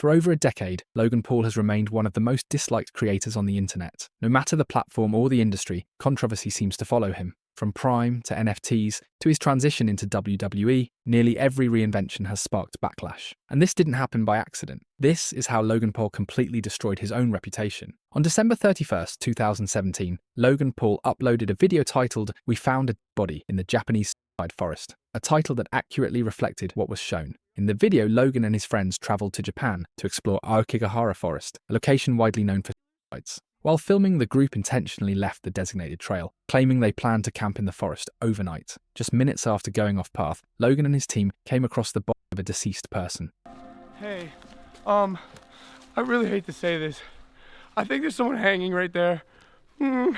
For over a decade, Logan Paul has remained one of the most disliked creators on the internet. No matter the platform or the industry, controversy seems to follow him. From Prime to NFTs to his transition into WWE, nearly every reinvention has sparked backlash. And this didn't happen by accident. This is how Logan Paul completely destroyed his own reputation. On December 31st, 2017, Logan Paul uploaded a video titled "We Found a Body in the Japanese Forest," a title that accurately reflected what was shown. In the video, Logan and his friends travelled to Japan to explore Aokigahara Forest, a location widely known for suicides. While filming, the group intentionally left the designated trail, claiming they planned to camp in the forest overnight. Just minutes after going off path, Logan and his team came across the body of a deceased person. Hey, I really hate to say this. I think there's someone hanging right there. I'm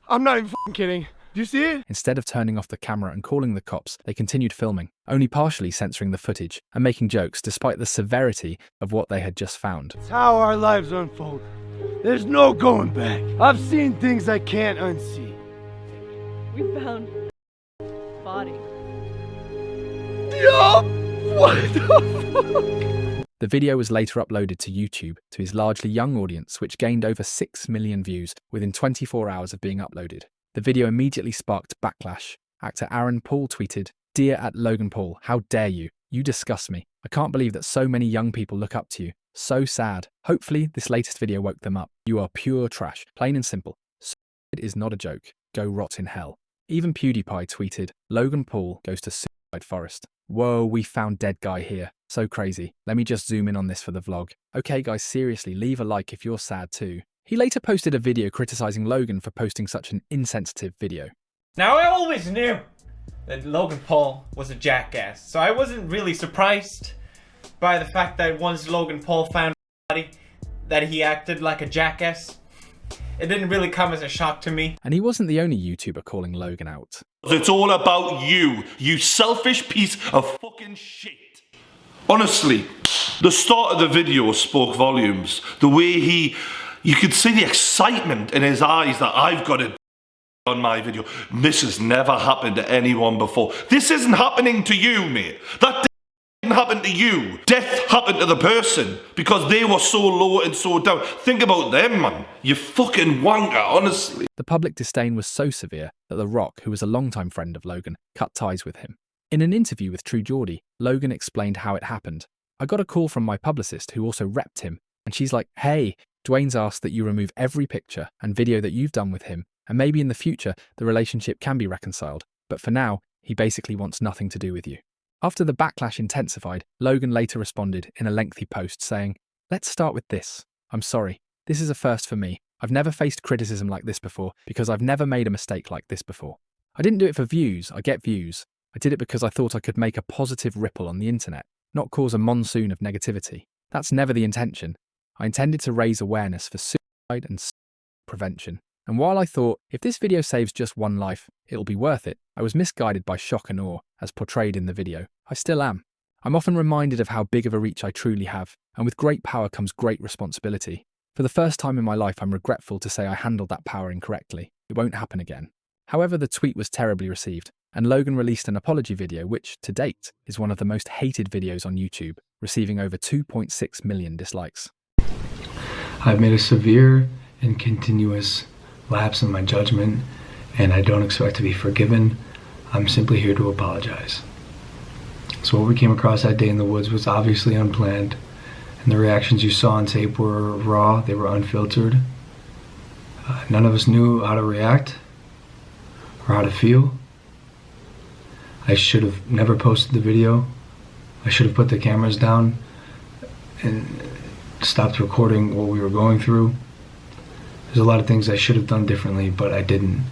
not even f***ing kidding. Do you see it? Instead of turning off the camera and calling the cops, they continued filming, only partially censoring the footage and making jokes despite the severity of what they had just found. It's how our lives unfold. There's no going back. I've seen things I can't unsee. We found body. Yo! What the fuck? The video was later uploaded to YouTube to his largely young audience, which gained over 6 million views within 24 hours of being uploaded. The video immediately sparked backlash. Actor Aaron Paul tweeted, "Dear @Logan Paul, how dare you? You disgust me. I can't believe that so many young people look up to you. So sad. Hopefully this latest video woke them up. You are pure trash. Plain and simple. It is not a joke. Go rot in hell." Even PewDiePie tweeted, "Logan Paul goes to suicide forest. Whoa, we found dead guy here. So crazy. Let me just zoom in on this for the vlog. Okay guys, seriously, leave a like if you're sad too." He later posted a video criticizing Logan for posting such an insensitive video. Now I always knew that Logan Paul was a jackass, so I wasn't really surprised by the fact that once Logan Paul found body that he acted like a jackass. It didn't really come as a shock to me. And he wasn't the only YouTuber calling Logan out. It's all about you, you selfish piece of fucking shit. Honestly, the start of the video spoke volumes. The way you could see the excitement in his eyes that I've got it on my video. This has never happened to anyone before. This isn't happening to you, mate. That didn't happen to you. Death happened to the person because they were so low and so down. Think about them, man. You fucking wanker, honestly. The public disdain was so severe that The Rock, who was a longtime friend of Logan, cut ties with him. In an interview with True Geordie, Logan explained how it happened. "I got a call from my publicist who also repped him, and she's like, 'Hey, Dwayne's asked that you remove every picture and video that you've done with him, and maybe in the future the relationship can be reconciled, but for now, he basically wants nothing to do with you.'" After the backlash intensified, Logan later responded in a lengthy post saying, "Let's start with this. I'm sorry. This is a first for me. I've never faced criticism like this before because I've never made a mistake like this before. I didn't do it for views. I get views. I did it because I thought I could make a positive ripple on the internet, not cause a monsoon of negativity. That's never the intention. I intended to raise awareness for suicide and prevention. And while I thought, if this video saves just one life, it'll be worth it, I was misguided by shock and awe, as portrayed in the video. I still am. I'm often reminded of how big of a reach I truly have, and with great power comes great responsibility. For the first time in my life, I'm regretful to say I handled that power incorrectly. It won't happen again." However, the tweet was terribly received, and Logan released an apology video which, to date, is one of the most hated videos on YouTube, receiving over 2.6 million dislikes. "I've made a severe and continuous lapse in my judgment, and I don't expect to be forgiven. I'm simply here to apologize." So what we came across that day in the woods was obviously unplanned, and the reactions you saw on tape were raw, they were unfiltered. None of us knew how to react or how to feel. I should have never posted the video. I should have put the cameras down and stopped recording what we were going through. There's a lot of things I should have done differently, but I didn't.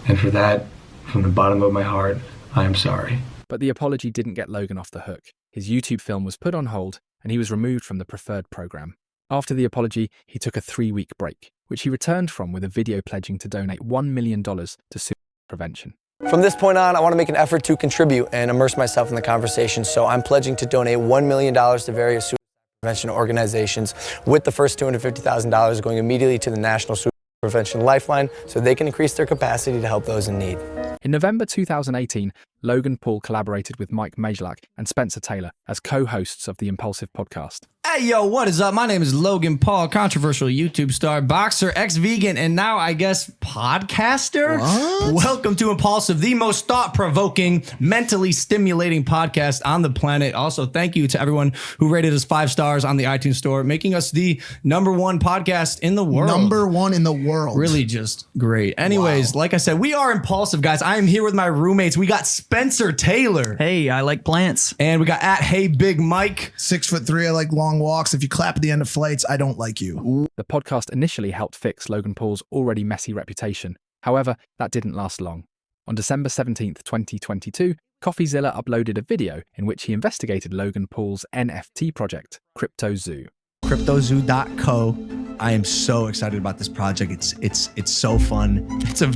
And for that, from the bottom of my heart, I am sorry. But the apology didn't get Logan off the hook. His YouTube film was put on hold, and he was removed from the preferred program. After the apology, he took a 3-week break, which he returned from with a video pledging to donate $1 million to suicide prevention. From this point on, I want to make an effort to contribute and immerse myself in the conversation, so I'm pledging to donate $1 million to various suicide prevention organizations, with the first $250,000 going immediately to the National Suicide Prevention Lifeline so they can increase their capacity to help those in need. In November 2018, Logan Paul collaborated with Mike Majlak and Spencer Taylor as co-hosts of the Impulsive podcast. Hey, yo, what is up? My name is Logan Paul, controversial YouTube star, boxer, ex-vegan, and now, I guess, podcaster? What? Welcome to Impulsive, the most thought-provoking, mentally stimulating podcast on the planet. Also, thank you to everyone who rated us 5 stars on the iTunes store, making us the #1 podcast in the world. #1 in the world. Really just great. Anyways, like I said, we are Impulsive, guys. I am here with my roommates. We got Spencer Taylor. Hey, I like plants. And we got Hey Big Mike. 6'3", I like long walks. If you clap at the end of flights, I don't like you. The podcast initially helped fix Logan Paul's already messy reputation. However, that didn't last long. On December 17th, 2022, CoffeeZilla uploaded a video in which he investigated Logan Paul's NFT project, CryptoZoo. CryptoZoo.co. I am so excited about this project. It's so fun. It's a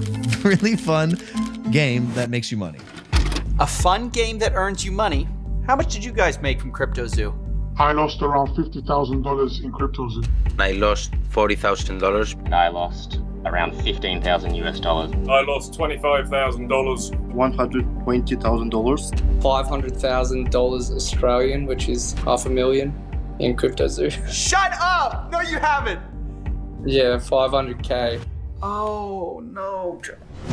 really fun game that makes you money. A fun game that earns you money. How much did you guys make from CryptoZoo? I lost around $50,000 in CryptoZoo. I lost $40,000. And I lost around $15,000 US. I lost $25,000. $120,000. $500,000 Australian, which is $500,000 in CryptoZoo. Shut up! No, you haven't. Yeah, 500K. Oh, no.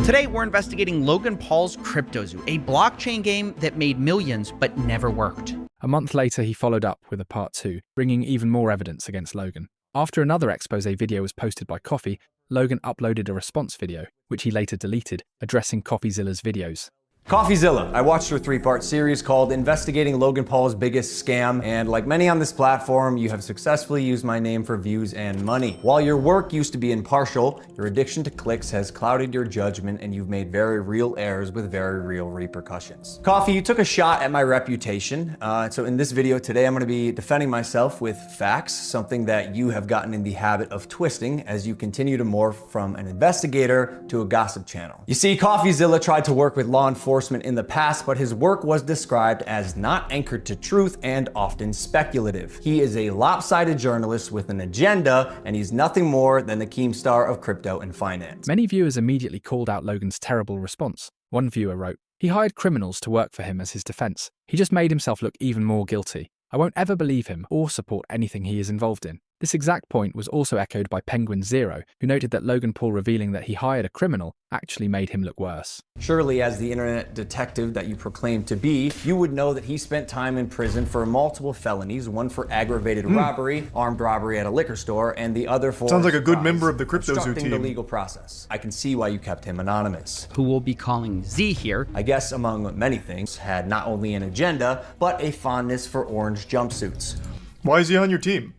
Today, we're investigating Logan Paul's CryptoZoo, a blockchain game that made millions but never worked. A month later, he followed up with a part 2, bringing even more evidence against Logan. After another expose video was posted by Coffee, Logan uploaded a response video, which he later deleted, addressing CoffeeZilla's videos. CoffeeZilla. I watched her 3-part series called Investigating Logan Paul's Biggest Scam, and like many on this platform, you have successfully used my name for views and money. While your work used to be impartial, your addiction to clicks has clouded your judgment and you've made very real errors with very real repercussions. Coffee, you took a shot at my reputation, so in this video today, I'm going to be defending myself with facts, something that you have gotten in the habit of twisting as you continue to morph from an investigator to a gossip channel. You see, CoffeeZilla tried to work with law enforcement in the past, but his work was described as not anchored to truth and often speculative. He is a lopsided journalist with an agenda, and he's nothing more than the Keemstar of crypto and finance. Many viewers immediately called out Logan's terrible response. One viewer wrote, "He hired criminals to work for him as his defense. He just made himself look even more guilty. I won't ever believe him or support anything he is involved in." This exact point was also echoed by Penguin Zero, who noted that Logan Paul revealing that he hired a criminal actually made him look worse. Surely, as the internet detective that you proclaim to be, you would know that he spent time in prison for multiple felonies, one for aggravated robbery, armed robbery at a liquor store, and the other for— Sounds like a good member of the CryptoZoo team. The legal process. I can see why you kept him anonymous. Who we'll be calling Z here. I guess, among many things, had not only an agenda, but a fondness for orange jumpsuits. Why is he on your team?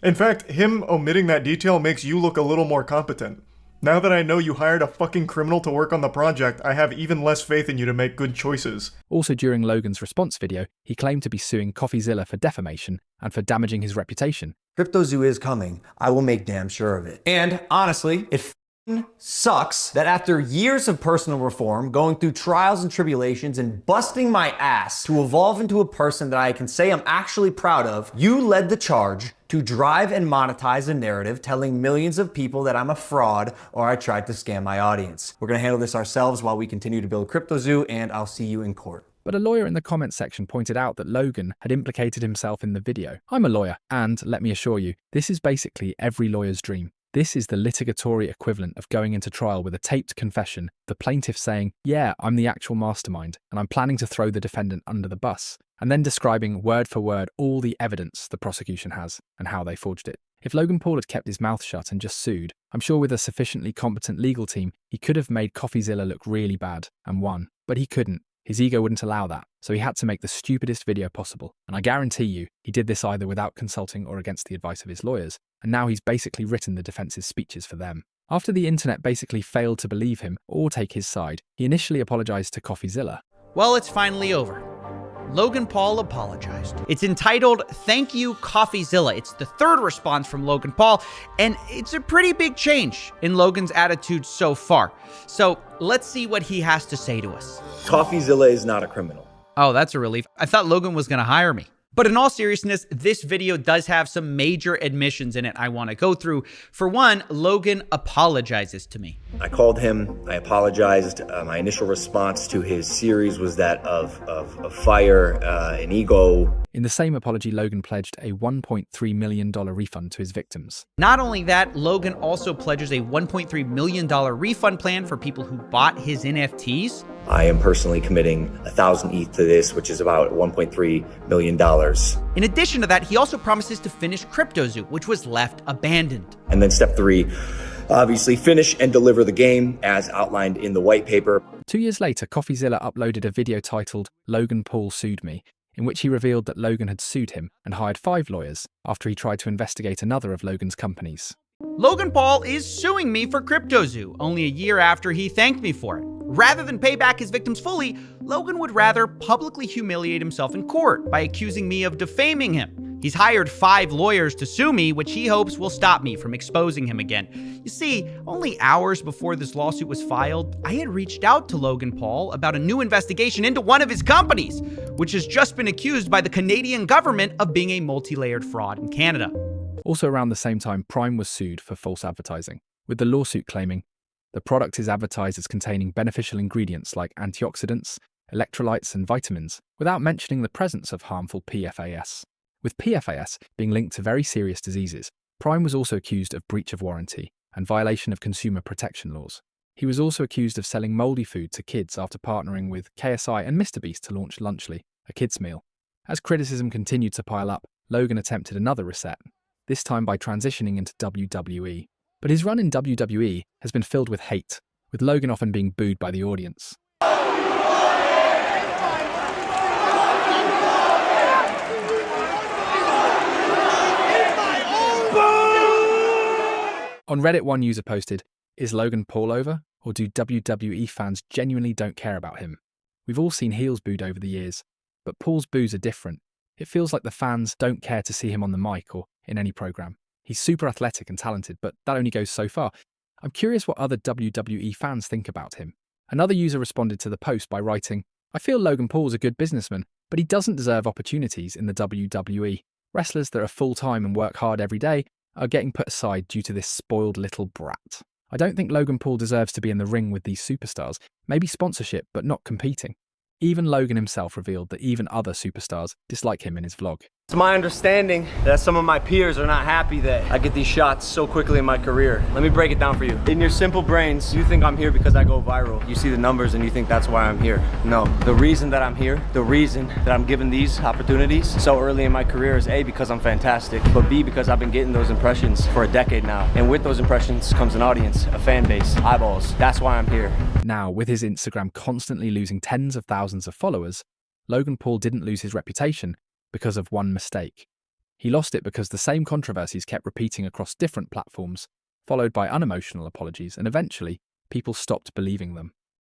In fact, him omitting that detail makes you look a little more competent. Now that I know you hired a fucking criminal to work on the project, I have even less faith in you to make good choices. Also during Logan's response video, he claimed to be suing CoffeeZilla for defamation and for damaging his reputation. CryptoZoo is coming. I will make damn sure of it. And honestly, it sucks that after years of personal reform, going through trials and tribulations and busting my ass to evolve into a person that I can say I'm actually proud of, you led the charge to drive and monetize a narrative telling millions of people that I'm a fraud or I tried to scam my audience. We're gonna handle this ourselves while we continue to build CryptoZoo, and I'll see you in court. But a lawyer in the comments section pointed out that Logan had implicated himself in the video. I'm a lawyer, and let me assure you, this is basically every lawyer's dream. This is the litigatory equivalent of going into trial with a taped confession, the plaintiff saying, "Yeah, I'm the actual mastermind, and I'm planning to throw the defendant under the bus," and then describing word for word all the evidence the prosecution has and how they forged it. If Logan Paul had kept his mouth shut and just sued, I'm sure with a sufficiently competent legal team, he could have made CoffeeZilla look really bad and won. But he couldn't. His ego wouldn't allow that, so he had to make the stupidest video possible. And I guarantee you, he did this either without consulting or against the advice of his lawyers, and now he's basically written the defense's speeches for them. After the internet basically failed to believe him or take his side, he initially apologized to CoffeeZilla. Well, it's finally over. Logan Paul apologized. It's entitled, "Thank You, CoffeeZilla." It's the 3rd response from Logan Paul, and it's a pretty big change in Logan's attitude so far. So let's see what he has to say to us. CoffeeZilla is not a criminal. Oh, that's a relief. I thought Logan was gonna hire me. But in all seriousness, this video does have some major admissions in it I want to go through. For one, Logan apologizes to me. I called him, I apologized. My initial response to his series was that of fire and ego. In the same apology, Logan pledged a $1.3 million refund to his victims. Not only that, Logan also pledges a $1.3 million refund plan for people who bought his NFTs. I am personally committing 1,000 ETH to this, which is about $1.3 million. In addition to that, he also promises to finish CryptoZoo, which was left abandoned. And then step 3, obviously finish and deliver the game as outlined in the white paper. 2 years later, CoffeeZilla uploaded a video titled "Logan Paul Sued Me," in which he revealed that Logan had sued him and hired 5 lawyers after he tried to investigate another of Logan's companies. Logan Paul is suing me for CryptoZoo, only a year after he thanked me for it. Rather than pay back his victims fully, Logan would rather publicly humiliate himself in court by accusing me of defaming him. He's hired 5 lawyers to sue me, which he hopes will stop me from exposing him again. You see, only hours before this lawsuit was filed, I had reached out to Logan Paul about a new investigation into one of his companies, which has just been accused by the Canadian government of being a multi-layered fraud in Canada. Also around the same time, Prime was sued for false advertising, with the lawsuit claiming the product is advertised as containing beneficial ingredients like antioxidants, electrolytes and vitamins, without mentioning the presence of harmful PFAS. With PFAS being linked to very serious diseases, Prime was also accused of breach of warranty and violation of consumer protection laws. He was also accused of selling mouldy food to kids after partnering with KSI and MrBeast to launch Lunchly, a kids' meal. As criticism continued to pile up, Logan attempted another reset, this time by transitioning into WWE. But his run in WWE has been filled with hate, with Logan often being booed by the audience. On Reddit, one user posted, "Is Logan Paul over, or do WWE fans genuinely don't care about him? We've all seen heels booed over the years, but Paul's boos are different. It feels like the fans don't care to see him on the mic or in any program. He's super athletic and talented, but that only goes so far. I'm curious what other WWE fans think about him." Another user responded to the post by writing, "I feel Logan Paul's a good businessman, but he doesn't deserve opportunities in the WWE. Wrestlers that are full-time and work hard every day are getting put aside due to this spoiled little brat. I don't think Logan Paul deserves to be in the ring with these superstars. Maybe sponsorship, but not competing." Even Logan himself revealed that even other superstars dislike him in his vlog. It's my understanding that some of my peers are not happy that I get these shots so quickly in my career. Let me break it down for you. In your simple brains, you think I'm here because I go viral. You see the numbers and you think that's why I'm here. No, the reason that I'm here, the reason that I'm given these opportunities so early in my career is A, because I'm fantastic, but B, because I've been getting those impressions for a decade now. And with those impressions comes an audience, a fan base, eyeballs. That's why I'm here. Now, with his Instagram constantly losing tens of thousands of followers, Logan Paul didn't lose his reputation because of one mistake. He lost it because the same controversies kept repeating across different platforms, followed by unemotional apologies, and eventually, people stopped believing them.